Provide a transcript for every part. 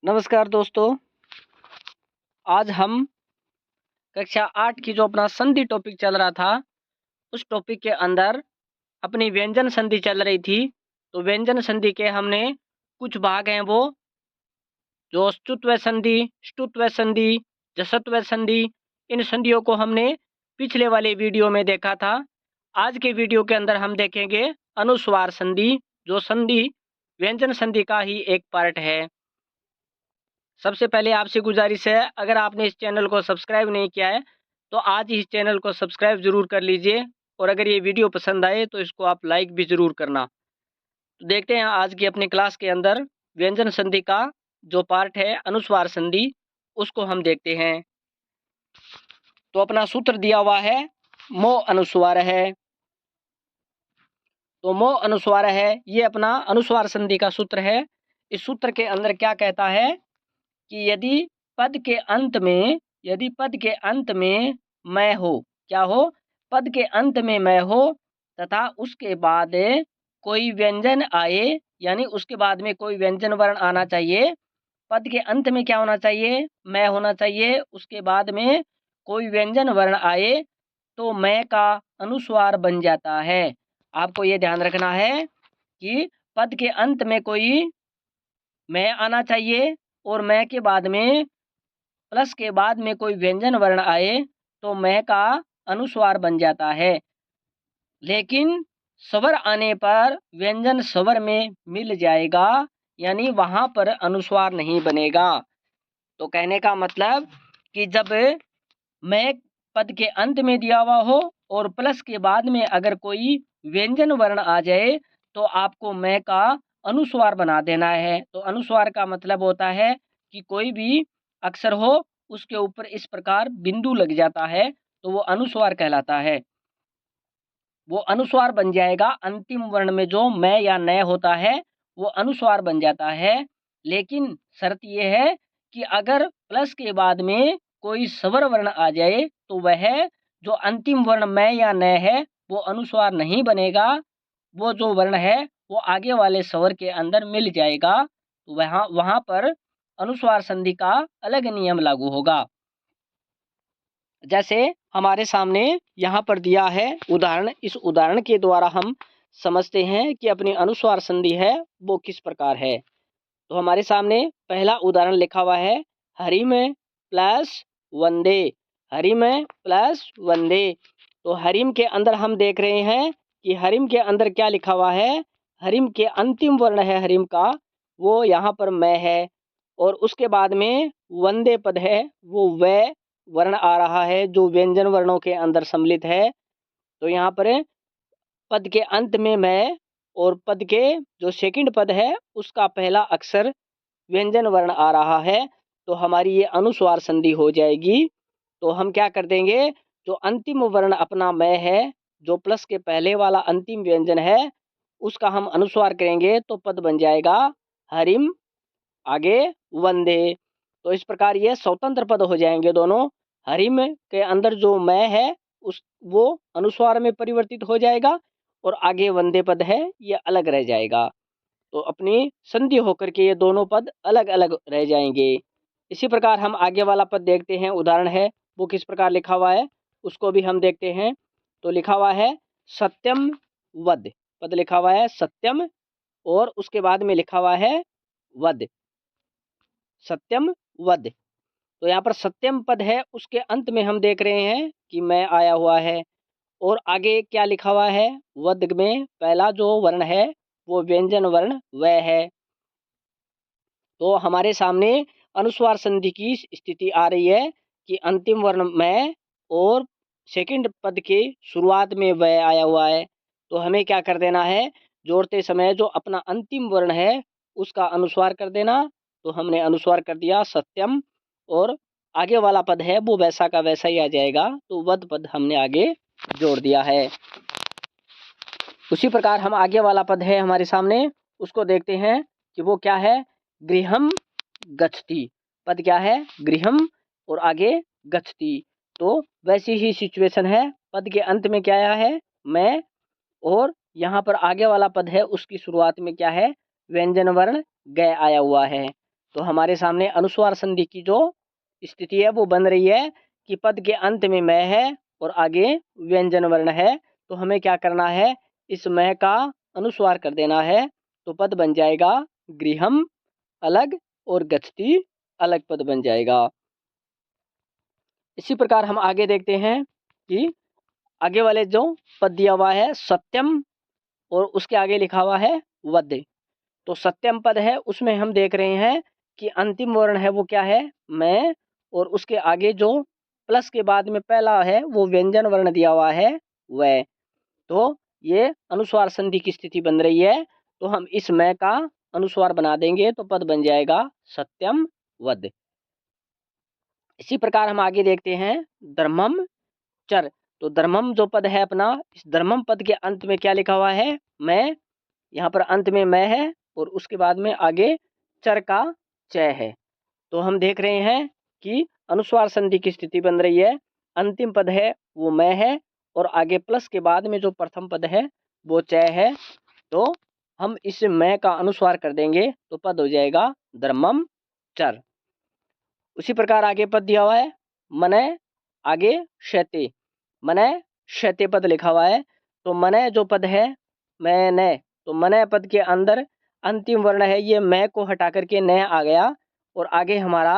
नमस्कार दोस्तों। आज हम कक्षा 8 की जो अपना संधि टॉपिक चल रहा था, उस टॉपिक के अंदर अपनी व्यंजन संधि चल रही थी। तो व्यंजन संधि के हमने कुछ भाग हैं वो जो स्तुत्व संधि, ष्टुत्व संधि, जसत्व संधि, इन संधियों को हमने पिछले वाले वीडियो में देखा था। आज के वीडियो के अंदर हम देखेंगे अनुस्वार संधि, जो संधि व्यंजन संधि का ही एक पार्ट है। सबसे पहले आपसे गुजारिश है, अगर आपने इस चैनल को सब्सक्राइब नहीं किया है तो आज ही इस चैनल को सब्सक्राइब ज़रूर कर लीजिए और अगर ये वीडियो पसंद आए तो इसको आप लाइक भी ज़रूर करना। तो देखते हैं आज की अपनी क्लास के अंदर व्यंजन संधि का जो पार्ट है अनुस्वार संधि, उसको हम देखते हैं। तो अपना सूत्र दिया हुआ है मो अनुस्वार है। तो मो अनुस्वार है, ये अपना अनुस्वार संधि का सूत्र है। इस सूत्र के अंदर क्या कहता है कि यदि पद के अंत में मैं हो, क्या हो, पद के अंत में मैं हो तथा उसके बाद कोई व्यंजन आए, यानी उसके बाद में कोई व्यंजन वर्ण आना चाहिए। पद के अंत में क्या होना चाहिए, मैं होना चाहिए, उसके बाद में कोई व्यंजन वर्ण आए तो मैं का अनुस्वार बन जाता है। आपको ये ध्यान रखना है कि पद के अंत में कोई मैं आना चाहिए और मैं के बाद में प्लस के बाद में कोई व्यंजन वर्ण आए तो मैं का अनुस्वार बन जाता है। लेकिन स्वर आने पर व्यंजन स्वर में मिल जाएगा, यानी वहाँ पर अनुस्वार नहीं बनेगा। तो कहने का मतलब कि जब मैं पद के अंत में दिया हुआ हो और प्लस के बाद में अगर कोई व्यंजन वर्ण आ जाए तो आपको मैं का अनुस्वार बना देना है। तो अनुस्वार का मतलब होता है कि कोई भी अक्षर हो उसके ऊपर इस प्रकार बिंदु लग जाता है तो वो अनुस्वार कहलाता है। वो अनुस्वार बन जाएगा, अंतिम वर्ण में जो मैं या न होता है वो अनुस्वार बन जाता है। लेकिन शर्त ये है कि अगर प्लस के बाद में कोई स्वर वर्ण आ जाए तो वह जो अंतिम वर्ण मैं या न है वो अनुस्वार नहीं बनेगा, वो जो वर्ण है वो आगे वाले स्वर के अंदर मिल जाएगा। तो वहाँ वहाँ पर अनुस्वार संधि का अलग नियम लागू होगा। जैसे हमारे सामने यहाँ पर दिया है उदाहरण, इस उदाहरण के द्वारा हम समझते हैं कि अपनी अनुस्वार संधि है वो किस प्रकार है। तो हमारे सामने पहला उदाहरण लिखा हुआ है हरि में प्लस वंदे, हरि में प्लस वंदे। तो हरिम के अंदर हम देख रहे हैं कि हरिम के अंदर क्या लिखा हुआ है, हरिम के अंतिम वर्ण है हरिम का, वो यहाँ पर मैं है और उसके बाद में वंदे पद है वो वै वर्ण आ रहा है जो व्यंजन वर्णों के अंदर सम्मिलित है। तो यहाँ पर पद के अंत में मैं और पद के जो सेकंड पद है उसका पहला अक्षर व्यंजन वर्ण आ रहा है तो हमारी ये अनुस्वार संधि हो जाएगी। तो हम क्या कर देंगे, जो अंतिम वर्ण अपना मैं है, जो प्लस के पहले वाला अंतिम व्यंजन है उसका हम अनुस्वार करेंगे तो पद बन जाएगा हरिम आगे वंदे। तो इस प्रकार ये स्वतंत्र पद हो जाएंगे दोनों। हरिम के अंदर जो मैं है उस वो अनुस्वार में परिवर्तित हो जाएगा और आगे वंदे पद है ये अलग रह जाएगा। तो अपनी संधि होकर के ये दोनों पद अलग अलग रह जाएंगे। इसी प्रकार हम आगे वाला पद देखते हैं, उदाहरण है वो किस प्रकार लिखा हुआ है उसको भी हम देखते हैं। तो लिखा हुआ है सत्यम वद, पद लिखा हुआ है सत्यम और उसके बाद में लिखा हुआ है वद, सत्यम वद। तो यहाँ पर सत्यम पद है उसके अंत में हम देख रहे हैं कि मैं आया हुआ है और आगे क्या लिखा हुआ है, वद में पहला जो वर्ण है वो व्यंजन वर्ण वह है। तो हमारे सामने अनुस्वार संधि की स्थिति आ रही है कि अंतिम वर्ण मैं और सेकंड पद के शुरुआत में वह आया हुआ है। तो हमें क्या कर देना है, जोड़ते समय जो अपना अंतिम वर्ण है उसका अनुस्वार कर देना। तो हमने अनुस्वार कर दिया सत्यम और आगे वाला पद है वो वैसा का वैसा ही आ जाएगा, तो वद पद हमने आगे जोड़ दिया है। उसी प्रकार हम आगे वाला पद है हमारे सामने उसको देखते हैं कि वो क्या है, गृहम गच्छति। पद क्या है, गृहम और आगे गच्छति। तो वैसी ही सिचुएशन है, पद के अंत में क्या आया है मैं और यहाँ पर आगे वाला पद है उसकी शुरुआत में क्या है व्यंजन वर्ण गय आया हुआ है। तो हमारे सामने अनुस्वार संधि की जो स्थिति है वो बन रही है कि पद के अंत में मैं है और आगे व्यंजन वर्ण है। तो हमें क्या करना है, इस मैं का अनुस्वार कर देना है। तो पद बन जाएगा गृहम अलग और गच्छति अलग पद बन जाएगा। इसी प्रकार हम आगे देखते हैं कि आगे वाले जो पद दिया हुआ है सत्यम और उसके आगे लिखा हुआ है वध। तो सत्यम पद है उसमें हम देख रहे हैं कि अंतिम वर्ण है वो क्या है, मैं, और उसके आगे जो प्लस के बाद में पहला है वो व्यंजन वर्ण दिया हुआ है वह। तो ये अनुस्वार संधि की स्थिति बन रही है। तो हम इस मैं का अनुस्वार बना देंगे तो पद बन जाएगा सत्यम वध। इसी प्रकार हम आगे देखते हैं धर्मम चर। तो धर्मम जो पद है अपना, इस धर्मम पद के अंत में क्या लिखा हुआ है, मैं। यहाँ पर अंत में मैं है और उसके बाद में आगे चर का च है। तो हम देख रहे हैं कि अनुस्वार संधि की स्थिति बन रही है। अंतिम पद है वो मैं है और आगे प्लस के बाद में जो प्रथम पद है वो च है। तो हम इस मैं का अनुस्वार कर देंगे तो पद हो जाएगा धर्मम चर। उसी प्रकार आगे पद दिया हुआ है मने, आगे शैते, मने शैते पद लिखा हुआ है। तो मने जो पद है मैंने, तो मने पद के अंदर अंतिम वर्ण है ये मैं को हटा करके न आ गया और आगे हमारा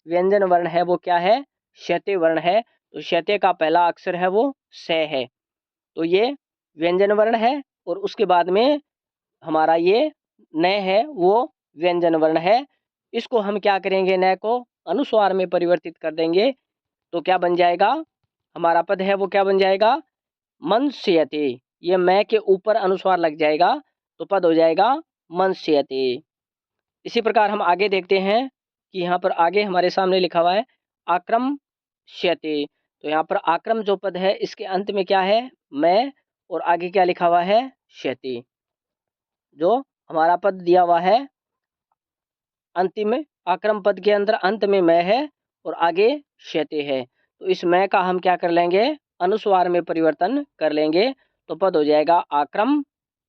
व्यंजन वर्ण है वो क्या है, शैते वर्ण है। तो शैते का पहला अक्षर है वो स है। तो ये व्यंजन वर्ण है और उसके बाद में हमारा ये न है वो व्यंजन वर्ण है। इसको हम क्या करेंगे, न को अनुस्वार में परिवर्तित कर देंगे तो क्या बन जाएगा, हमारा पद है वो क्या बन जाएगा मनस्यते। ये मैं के ऊपर अनुस्वार लग जाएगा तो पद हो जाएगा मनस्यते। इसी प्रकार हम आगे देखते हैं कि यहाँ पर आगे हमारे सामने लिखा हुआ है आक्रमश्यते। तो यहाँ पर आक्रम जो पद है इसके अंत में क्या है मैं और आगे क्या लिखा हुआ है श्यते। जो हमारा पद दिया हुआ है अंतिम में आक्रम पद के अंदर अंत में मैं है और आगे श्यते है। तो इस मैं का हम क्या कर लेंगे, अनुस्वार में परिवर्तन कर लेंगे तो पद हो जाएगा आक्रम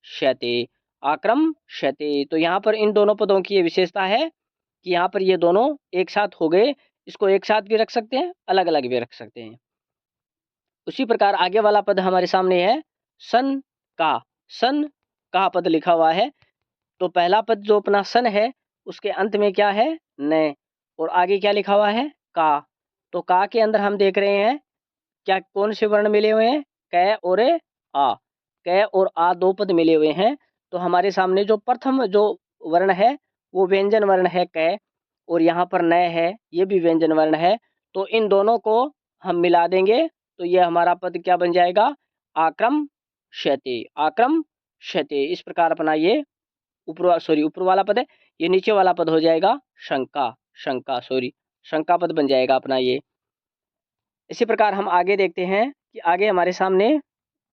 श्यते, आक्रम श्यते। तो यहाँ पर इन दोनों पदों की ये विशेषता है कि यहाँ पर ये दोनों एक साथ हो गए। इसको एक साथ भी रख सकते हैं, अलग अलग भी रख सकते हैं। उसी प्रकार आगे वाला पद हमारे सामने है सन का। सन का पद लिखा हुआ है। तो पहला पद जो अपना सन है उसके अंत में क्या है न और आगे क्या लिखा हुआ है का। तो का के अंदर हम देख रहे हैं क्या कौन से वर्ण मिले हुए हैं, क और आ। क और आ दो पद मिले हुए हैं। तो हमारे सामने जो प्रथम जो वर्ण है वो व्यंजन वर्ण है क और यहाँ पर न है ये भी व्यंजन वर्ण है। तो इन दोनों को हम मिला देंगे तो ये हमारा पद क्या बन जाएगा आक्रम शैते, आक्रम शैते। इस प्रकार अपना ये ऊपर वाला पद है, ये नीचे वाला पद हो जाएगा शंका, शंका शंका पद बन जाएगा अपना ये। इसी प्रकार हम आगे देखते हैं कि आगे हमारे सामने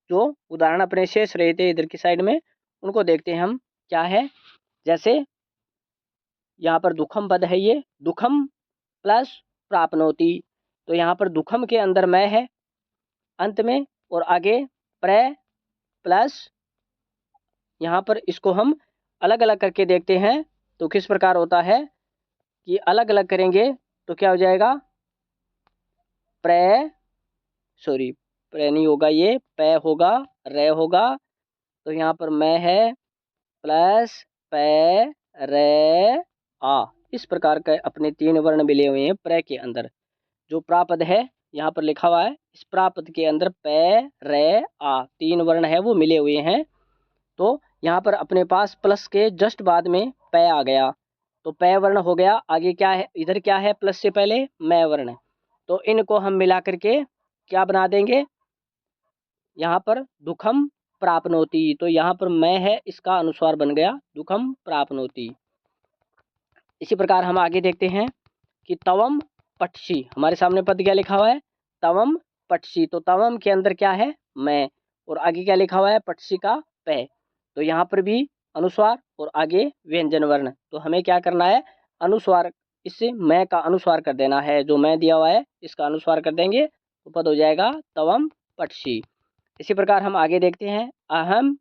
जो उदाहरण अपने शेष रहे थे इधर की साइड में उनको देखते हैं हम क्या है। जैसे यहाँ पर दुखम पद है, ये दुखम प्लस प्राप्नोति। तो यहाँ पर दुखम के अंदर मैं है अंत में और आगे प्र प्लस, यहाँ पर इसको हम अलग अलग करके देखते हैं तो किस प्रकार होता है कि अलग अलग करेंगे तो क्या हो जाएगा प्र प्र नहीं होगा, ये प होगा, रे होगा। तो यहाँ पर मैं है प्लस प रे आ। इस प्रकार के अपने तीन वर्ण मिले हुए हैं प्र के अंदर। जो प्रापद है यहाँ पर लिखा हुआ है इस प्रापद के अंदर प रे आ तीन वर्ण है वो मिले हुए हैं। तो यहाँ पर अपने पास प्लस के जस्ट बाद में प आ गया तो प वर्ण हो गया। आगे क्या है, इधर क्या है प्लस से पहले मैं वर्ण। तो इनको हम मिला करके क्या बना देंगे, यहाँ पर दुखम प्राप्नोति। तो यहाँ पर मैं है इसका अनुस्वार बन गया दुखम प्राप्नोति। इसी प्रकार हम आगे देखते हैं कि तवम पटसी। हमारे सामने पद क्या लिखा हुआ है तवम पटसी। तो तवम के अंदर क्या है मैं और आगे क्या लिखा हुआ है पटसी का प। तो यहाँ पर भी अनुस्वार और आगे व्यंजन वर्ण। तो हमें क्या करना है अनुस्वार, इससे मैं का अनुस्वार कर देना है। जो मैं दिया हुआ है इसका अनुस्वार कर देंगे तो पद हो जाएगा तवम पटसी। इसी प्रकार हम आगे देखते हैं अहम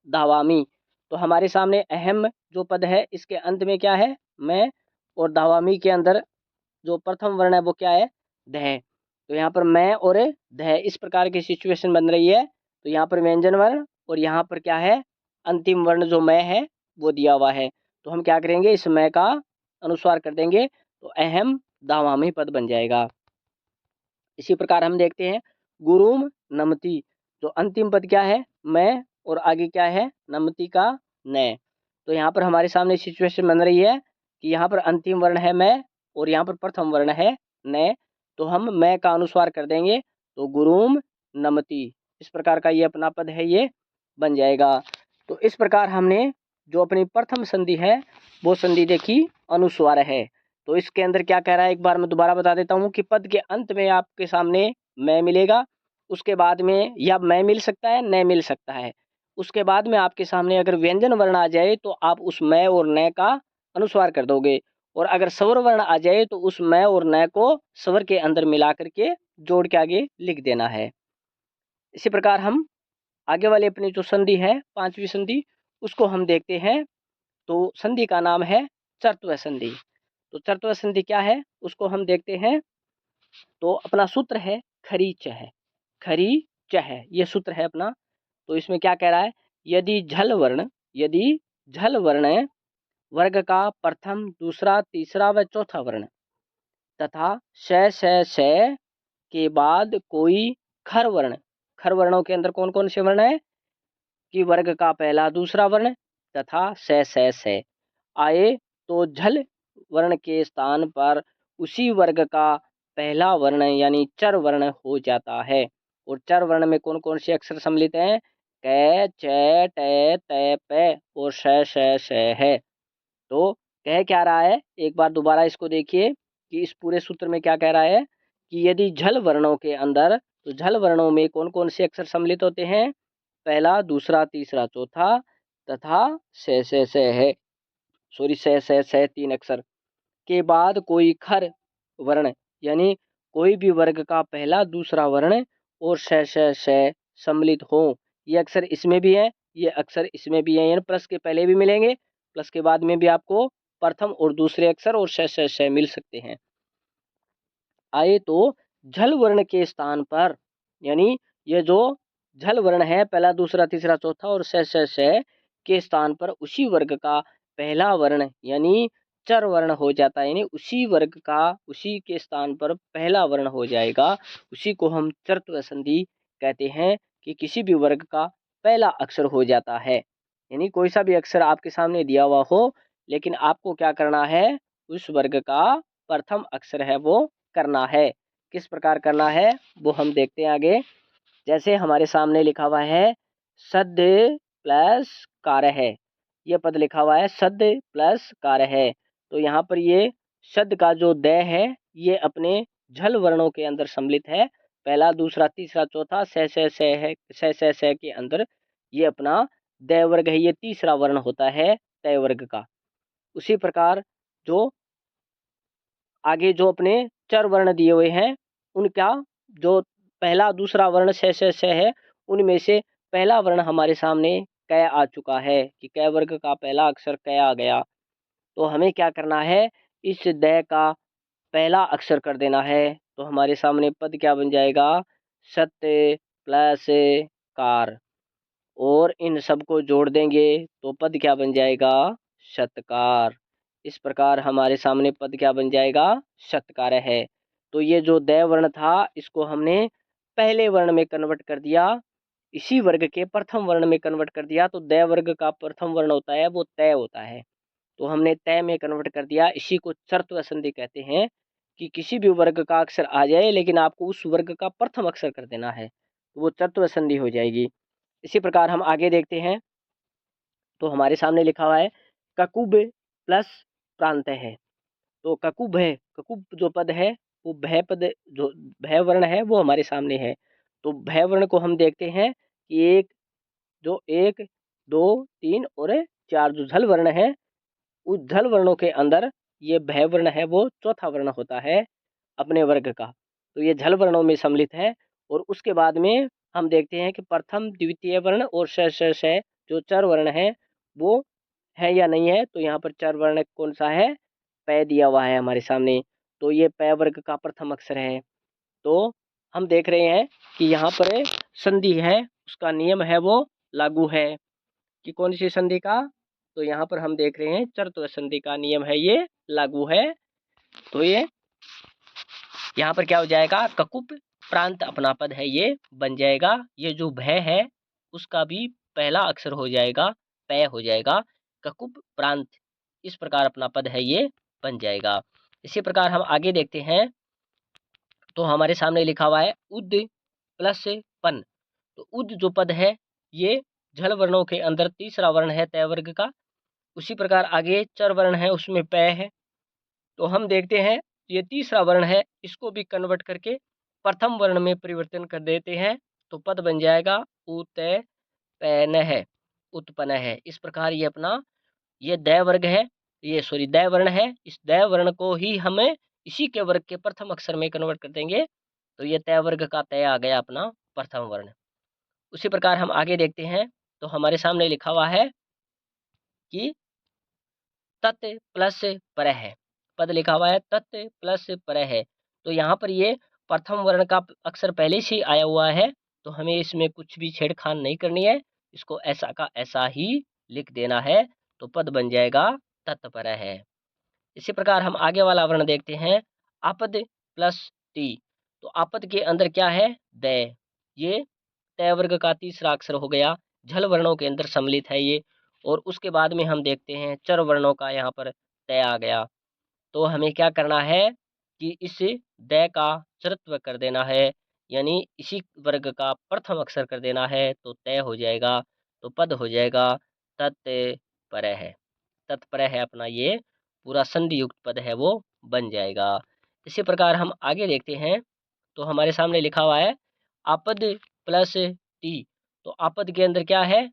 धावामी। तो हमारे सामने अहम जो पद है इसके अंत में क्या है मैं और धावामी के अंदर जो प्रथम वर्ण है वो क्या है, ध। तो यहाँ पर मैं और ध, इस प्रकार की सिचुएशन बन रही है। तो यहाँ पर व्यंजन वर्ण और यहाँ पर क्या है, अंतिम वर्ण जो मैं है वो दिया हुआ है। तो हम क्या करेंगे, इस मैं का अनुस्वार कर देंगे, तो अहम धावामी पद बन जाएगा। इसी प्रकार हम देखते हैं गुरुम नमति, जो अंतिम पद क्या है, मैं, और आगे क्या है, नमति का न। तो यहाँ पर हमारे सामने सिचुएशन बन रही है कि यहाँ पर अंतिम वर्ण है मैं और यहाँ पर प्रथम वर्ण है न। तो हम मैं का अनुस्वार कर देंगे, तो गुरुम नमति, इस प्रकार का ये अपना पद है, ये बन जाएगा। तो इस प्रकार हमने जो अपनी प्रथम संधि है वो संधि देखी अनुस्वार है। तो इसके अंदर क्या कह रहा है, एक बार मैं दोबारा बता देता हूँ कि पद के अंत में आपके सामने मैं मिलेगा, उसके बाद में या मैं मिल सकता है, न मिल सकता है। उसके बाद में आपके सामने अगर व्यंजन वर्ण आ जाए तो आप उस मैं और न का अनुस्वार कर दोगे, और अगर स्वर वर्ण आ जाए तो उस मैं और न को स्वर के अंदर मिला करके जोड़ के आगे लिख देना है। इसी प्रकार हम आगे वाली अपनी जो संधि है, पांचवी संधि, उसको हम देखते हैं। तो संधि का नाम है चर्त्व संधि। तो चर्त्व संधि क्या है उसको हम देखते हैं। तो अपना सूत्र है खरी चह, खरी चह, ये सूत्र है अपना। तो इसमें क्या कह रहा है, यदि झल वर्ण वर्ग का प्रथम, दूसरा, तीसरा व चौथा वर्ण तथा श के बाद कोई खर वर्ण, खर वर्णों के अंदर कौन कौन से वर्ण है कि वर्ग का पहला, दूसरा वर्ण तथा श आए, तो झल वर्ण के स्थान पर उसी वर्ग का पहला वर्ण यानी चर वर्ण हो जाता है। और चर वर्ण में कौन कौन से अक्षर सम्मिलित हैं, क, च, ट, त, प और श है। तो कह क्या रहा है, एक बार दोबारा इसको देखिए कि इस पूरे सूत्र में क्या कह रहा है कि यदि झल वर्णों के अंदर, तो झल वर्णों में कौन कौन से अक्षर सम्मिलित होते हैं, पहला, दूसरा, तीसरा, चौथा तथा स है, सॉरी स तीन अक्षर के बाद कोई खर वर्ण यानी कोई भी वर्ग का पहला, दूसरा वर्ण और श सम्मिलित हो। ये अक्षर इसमें भी है, ये अक्षर इसमें भी है, यानी प्लस के पहले भी मिलेंगे, प्लस के बाद में भी आपको प्रथम और दूसरे अक्षर और श मिल सकते हैं। आए तो झल वर्ण के स्थान पर, यानी ये जो झल वर्ण है पहला, दूसरा, तीसरा, चौथा और श के स्थान पर उसी वर्ग का पहला वर्ण यानी चर वर्ण हो जाता है, यानी उसी वर्ग का उसी के स्थान पर पहला वर्ण हो जाएगा। उसी को हम चर्त्व संधि कहते हैं कि किसी भी वर्ग का पहला अक्षर हो जाता है। यानी कोई सा भी अक्षर आपके सामने दिया हुआ हो, लेकिन आपको क्या करना है, उस वर्ग का प्रथम अक्षर है वो करना है। किस प्रकार करना है वो हम देखते हैं आगे। जैसे हमारे सामने लिखा हुआ है सद्य प्लस कार्य है, ये पद लिखा हुआ है सद्य प्लस कार्य है। तो यहाँ पर ये शब्द का जो द है ये अपने झल वर्णों के अंदर सम्मिलित है, पहला, दूसरा, तीसरा, चौथा स है, स के अंदर ये अपना द वर्ग है, ये तीसरा वर्ण होता है तय वर्ग का। उसी प्रकार जो आगे जो अपने चर वर्ण दिए हुए हैं उनका जो पहला, दूसरा वर्ण श है, उनमें से पहला वर्ण हमारे सामने क आ चुका है कि क वर्ग का पहला अक्षर क आ गया। तो हमें क्या करना है, इस द का पहला अक्षर कर देना है। तो हमारे सामने पद क्या बन जाएगा, सत्य प्लस कार, और इन सबको जोड़ देंगे तो पद क्या बन जाएगा, शतकार। इस प्रकार हमारे सामने पद क्या बन जाएगा, शतकार है। तो ये जो द वर्ण था इसको हमने पहले वर्ण में कन्वर्ट कर दिया, इसी वर्ग के प्रथम वर्ण में कन्वर्ट कर दिया। तो द वर्ग का प्रथम वर्ण होता है वो तय होता है, तो हमने तय में कन्वर्ट कर दिया। इसी को चर्त्व संधि कहते हैं कि किसी भी वर्ग का अक्षर आ जाए लेकिन आपको उस वर्ग का प्रथम अक्षर कर देना है, तो वो चर्त्व संधि हो जाएगी। इसी प्रकार हम आगे देखते हैं। तो हमारे सामने लिखा हुआ है ककुब प्लस प्रांत है। तो ककुब है, ककुब जो पद है वो भय पद, जो भय वर्ण है वो हमारे सामने है। तो भय वर्ण को हम देखते हैं कि एक, दो, तीन और चार जो झल वर्ण है, उस झल वर्णों के अंदर ये भय वर्ण है वो चौथा वर्ण होता है अपने वर्ग का। तो ये झल वर्णों में सम्मिलित है। और उसके बाद में हम देखते हैं कि प्रथम, द्वितीय वर्ण और श जो चर वर्ण है वो है या नहीं है। तो यहाँ पर चर वर्ण कौन सा है, पै दिया हुआ है हमारे सामने, तो ये पै वर्ग का प्रथम अक्षर है। तो हम देख रहे हैं कि यहाँ पर संधि है, उसका नियम है वो लागू है। कि कौन सी संधि का? तो यहाँ पर हम देख रहे हैं चरत्व संधि का नियम है ये लागू है। तो ये यहाँ पर क्या हो जाएगा? ककुप प्रांत अपना पद है ये बन जाएगा। ये जो भय है उसका भी पहला अक्षर हो जाएगा, पै हो जाएगा। ककुप प्रांत, इस प्रकार अपना पद है ये बन जाएगा। इसी प्रकार हम आगे देखते हैं, तो हमारे सामने लिखा हुआ है उद प्लस पन। तो उद जो पद है ये झल वर्णों के अंदर तीसरा वर्ण है तय वर्ग का। उसी प्रकार आगे चर वर्ण है, उसमें पै है। तो हम देखते हैं ये तीसरा वर्ण है, इसको भी कन्वर्ट करके प्रथम वर्ण में परिवर्तन कर देते हैं, तो पद बन जाएगा उतपैन है, उत्पन्न है। इस प्रकार ये अपना ये दै वर्ग है, ये सॉरी दै वर्ण है। इस दै वर्ण को ही हमें इसी के वर्ग के प्रथम अक्षर में कन्वर्ट कर देंगे, तो ये तय वर्ग का तय आ गया अपना प्रथम वर्ण। उसी प्रकार हम आगे देखते हैं, तो हमारे सामने लिखा हुआ है कि तत् प्लस पर है, पद लिखा हुआ है तत् प्लस पर है। तो यहाँ पर ये प्रथम वर्ण का अक्षर पहले से ही आया हुआ है, तो हमें इसमें कुछ भी छेड़खान नहीं करनी है, इसको ऐसा का ऐसा ही लिख देना है, तो पद बन जाएगा तत्पर है। इसी प्रकार हम आगे वाला वर्ण देखते हैं, आपद प्लस टी। तो आपद के अंदर क्या है? दै। ये तय वर्ग का तीसरा अक्षर हो गया, झल वर्णों के अंदर सम्मिलित है ये। और उसके बाद में हम देखते हैं चर वर्णों का यहाँ पर तय आ गया। तो हमें क्या करना है कि इस दै का चरत्व कर देना है, यानी इसी वर्ग का प्रथम अक्षर कर देना है, तो तय हो जाएगा, तो पद हो जाएगा तत्पर है। तत्पर है अपना ये पूरा संधि युक्त पद है वो बन जाएगा। इसी प्रकार हम आगे देखते हैं, तो हमारे सामने लिखा हुआ है आपद प्लस टी। तो आपद के अंदर क्या है?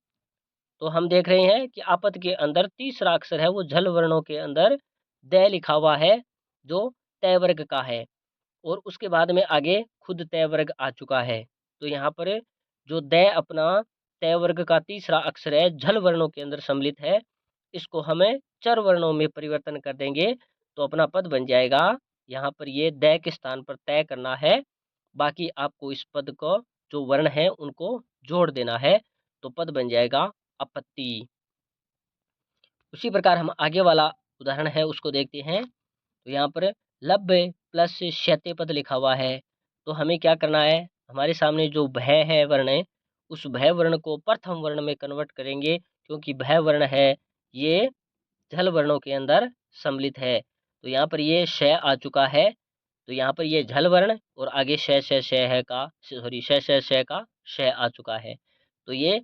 तो हम देख रहे हैं कि आपद के अंदर तीसरा अक्षर है वो झल वर्णों के अंदर दै लिखा हुआ है, जो तय वर्ग का है। और उसके बाद में आगे खुद तय वर्ग आ चुका है। तो यहाँ पर जो दै अपना तय वर्ग का तीसरा अक्षर है, झल वर्णों के अंदर सम्मिलित है, इसको हमें चर वर्णों में परिवर्तन कर देंगे, तो अपना पद बन जाएगा। यहाँ पर ये दै के स्थान पर तय करना है, बाकी आपको इस पद को जो वर्ण है उनको जोड़ देना है, तो पद बन जाएगा आपत्ति। उसी प्रकार हम आगे वाला उदाहरण है उसको देखते हैं, तो यहाँ पर लभ प्लस शैत्य पद लिखा हुआ है। तो हमें क्या करना है? हमारे सामने जो भय है वर्ण है, उस भय वर्ण को प्रथम वर्ण में कन्वर्ट करेंगे, क्योंकि भय वर्ण है ये झल वर्णों के अंदर सम्मिलित है। तो यहाँ पर ये श आ चुका है, तो यहाँ पर ये झल वर्ण और आगे श है का सॉरी श का श आ चुका है। तो ये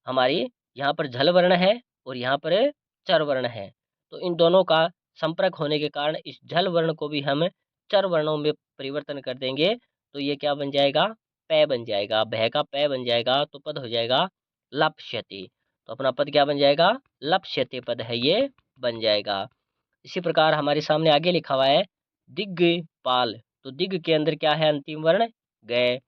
हमारी यहाँ पर झल वर्ण है और यहाँ पर चर वर्ण है। तो इन दोनों का संपर्क होने के कारण इस झल वर्ण को भी हम चर वर्णों में परिवर्तन कर देंगे, तो ये क्या बन जाएगा? पै बन जाएगा। भय का पै बन जाएगा, तो पद हो जाएगा लप्स्यति। तो अपना पद क्या बन जाएगा? लप्स्यति पद है ये बन जाएगा। इसी प्रकार हमारे सामने आगे लिखा हुआ है दिग्पाल। तो दिग के अंदर क्या है? अंतिम वर्ण गए,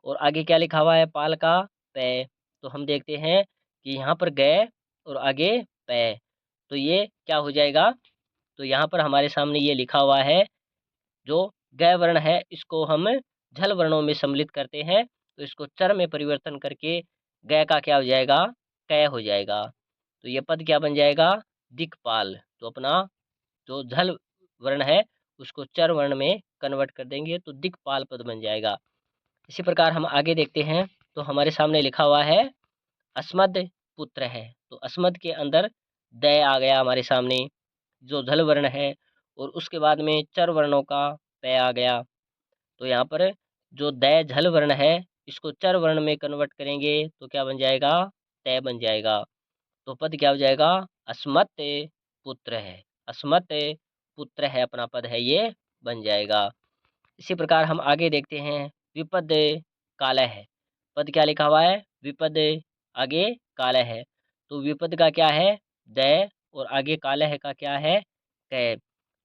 और आगे क्या लिखा हुआ है? पाल का पै। तो हम देखते हैं कि यहाँ पर गए और आगे पै, तो ये क्या हो जाएगा? तो यहाँ पर हमारे सामने ये लिखा हुआ है, जो गय वर्ण है इसको हम झल वर्णों में सम्मिलित करते हैं, तो इसको चर में परिवर्तन करके गय का क्या हो जाएगा? कै हो जाएगा। तो ये पद क्या बन जाएगा? दिक्पाल। तो अपना जो झल वर्ण है उसको चर वर्ण में कन्वर्ट कर देंगे, तो दिक्पाल पद बन जाएगा। इसी प्रकार हम आगे देखते हैं, तो हमारे सामने लिखा हुआ है अस्मद पुत्र है। तो अस्मद के अंदर दै आ गया हमारे सामने, जो झल वर्ण है, और उसके बाद में चर वर्णों का पै आ गया। तो यहाँ पर जो दै झल वर्ण है इसको चर वर्ण में कन्वर्ट करेंगे, तो क्या बन जाएगा? तय बन जाएगा। तो पद क्या हो जाएगा? अस्मत पुत्र है। अस्मत पुत्र है अपना पद है ये बन जाएगा। इसी प्रकार हम आगे देखते हैं, विपद कालय है। पद क्या लिखा हुआ है? विपद आगे कालय है। तो विपद का क्या है? दै, और आगे कालय का क्या है? कै।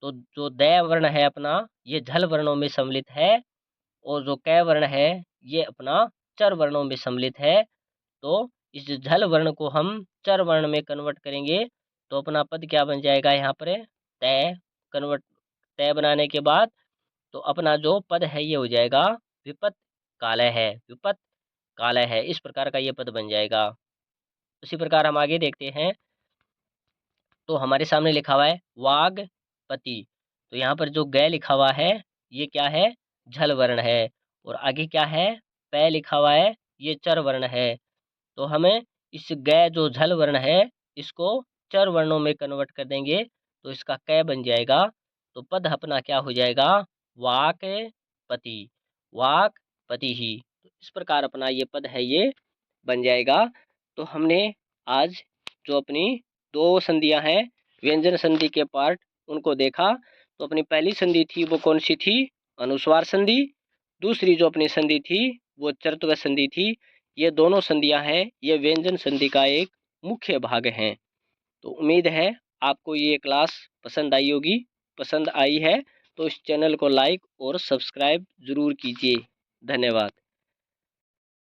तो जो दै वर्ण है अपना ये झल वर्णों में सम्मिलित है, और जो कै वर्ण है ये अपना चर वर्णों में सम्मिलित है। तो इस झल वर्ण को हम चर वर्ण में कन्वर्ट करेंगे, तो अपना पद क्या बन जाएगा? यहाँ पर तय कन्वर्ट तय बनाने के बाद तो अपना जो पद है ये हो जाएगा विपत कालय है, विपत कालय है, इस प्रकार का ये पद बन जाएगा। उसी प्रकार हम आगे देखते हैं, तो हमारे सामने लिखा हुआ है वागपति। तो यहाँ पर जो ग लिखा हुआ है ये क्या है, झल वर्ण है, और आगे क्या है, पै लिखा हुआ है, ये चर वर्ण है। तो हमें इस ग जो झल वर्ण है इसको चर वर्णों में कन्वर्ट कर देंगे तो इसका कै बन जाएगा। तो पद अपना क्या हो जाएगा, वाकपति, वाकपति ही। तो इस प्रकार अपना ये पद है ये बन जाएगा। तो हमने आज जो अपनी दो संधियां हैं व्यंजन संधि के पार्ट उनको देखा। तो अपनी पहली संधि थी वो कौन सी थी, अनुस्वार संधि। दूसरी जो अपनी संधि थी वो चरत्व संधि थी। ये दोनों संधियां हैं ये व्यंजन संधि का एक मुख्य भाग हैं। तो उम्मीद है आपको ये क्लास पसंद आई होगी। पसंद आई है तो इस चैनल को लाइक और सब्सक्राइब ज़रूर कीजिए। धन्यवाद।